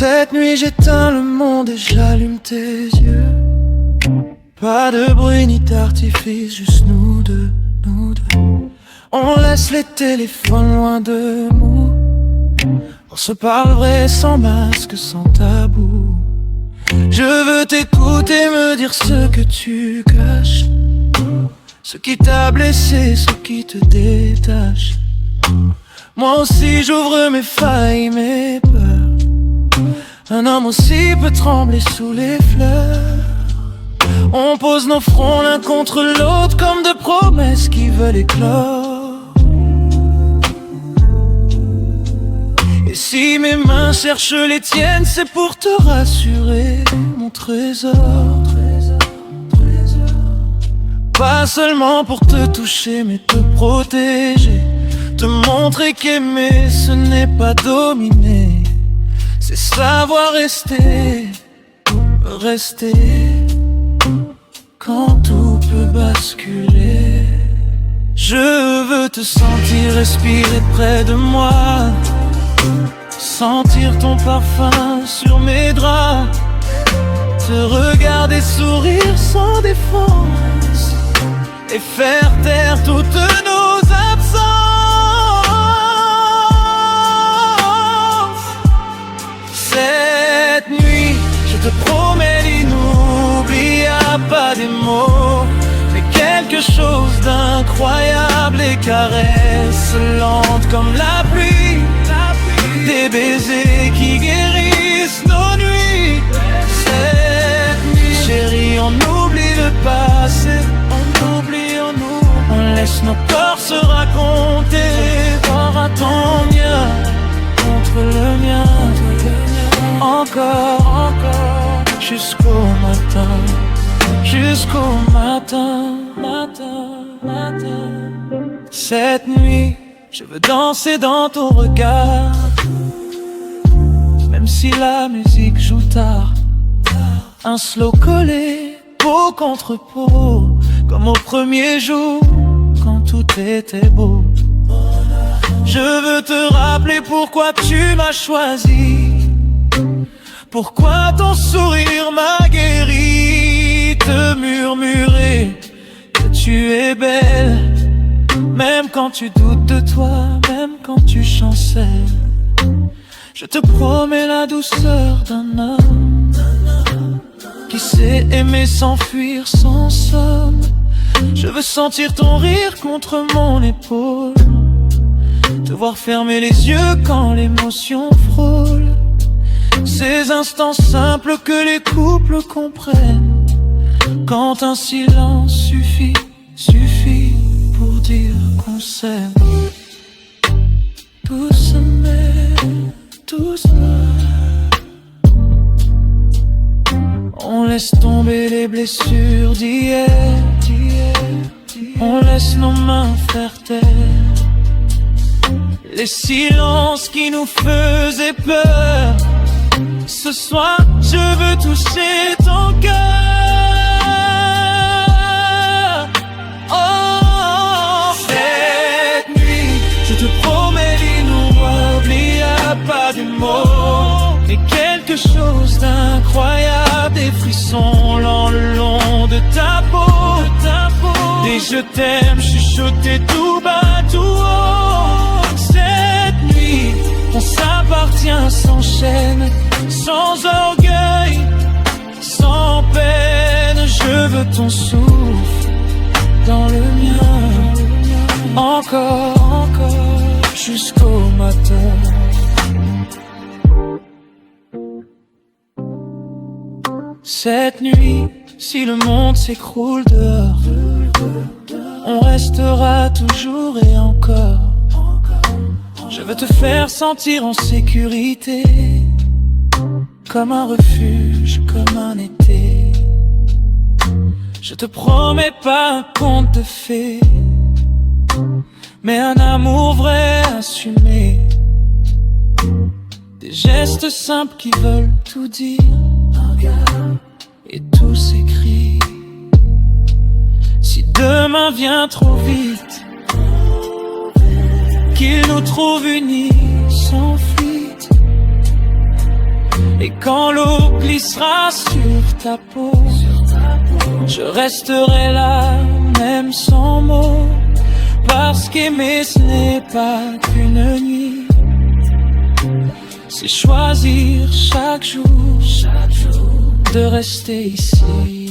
Cette nuit j'éteins le monde et j'allume tes yeux. Pas de bruit ni d'artifice, juste nous deux, nous deux. On laisse les téléphones loin de nous. On se parle vrai, sans masque, sans tabou. Je veux t'écouter, me dire ce que tu caches, ce qui t'a blessé, ce qui te détache. Moi aussi j'ouvre mes failles, mes peurs. Un homme aussi peut trembler sous les fleurs. On pose nos fronts l'un contre l'autre comme de promesses qui veulent éclore. Et si mes mains cherchent les tiennes, c'est pour te rassurer, mon trésor. Pas seulement pour te toucher, mais te protéger. Te montrer qu'aimer, ce n'est pas dominer. C'est savoir rester, rester quand tout peut basculer. Je veux te sentir respirer près de moi, sentir ton parfum sur mes draps, te regarder sourire sans défense et faire taire toutes nos absences. Cette nuit, je te promets l'inoubliable, pas des mots, mais quelque chose d'incroyable. Les caresses lentes comme la pluie, des baisers qui guérissent nos nuits. Cette nuit, chérie, on oublie le passé, on oublie, on laisse nos corps se raconter. Voir à ton mien contre le mien, encore, encore, jusqu'au matin, jusqu'au matin, matin, matin. Cette nuit, je veux danser dans ton regard, même si la musique joue tard. Un slow collé, peau contre peau, comme au premier jour, quand tout était beau. Je veux te rappeler pourquoi tu m'as choisi, pourquoi ton sourire m'a guéri. Te murmurer que tu es belle, même quand tu doutes de toi, même quand tu chancelles. Je te promets la douceur d'un homme qui sait aimer sans fuir, sans somme. Je veux sentir ton rire contre mon épaule, te voir fermer les yeux quand l'émotion frôle. Ces instants simples que les couples comprennent, quand un silence suffit, suffit pour dire qu'on s'aime. Doucement, doucement, on laisse tomber les blessures d'hier, on laisse nos mains faire taire les silences qui nous faisaient peur. Ce soir, je veux toucher ton cœur. Oh, cette nuit, je te promets l'inoubliable, pas des mots, mais quelque chose d'incroyable. Des frissons lents le long de ta peau, des je t'aime chuchotés tout bas, tout haut. Cette nuit, on s'appartient sans chaîne, sans orgueil, sans peine. Je veux ton souffle dans le mien, encore, encore, jusqu'au matin. Cette nuit, si le monde s'écroule dehors, on restera toujours et encore. Je veux te faire sentir en sécurité, comme un refuge, comme un été. Je te promets pas un conte de fées, mais un amour vrai assumé. Des gestes simples qui veulent tout dire, et tout s'écrit. Si demain vient trop vite, qu'il nous trouve unis sans fuite, Et quand l'eau glissera sur ta peau, je resterai là, même sans mots, parce qu'aimer ce n'est pas qu'une nuit, c'est choisir chaque jour de rester ici.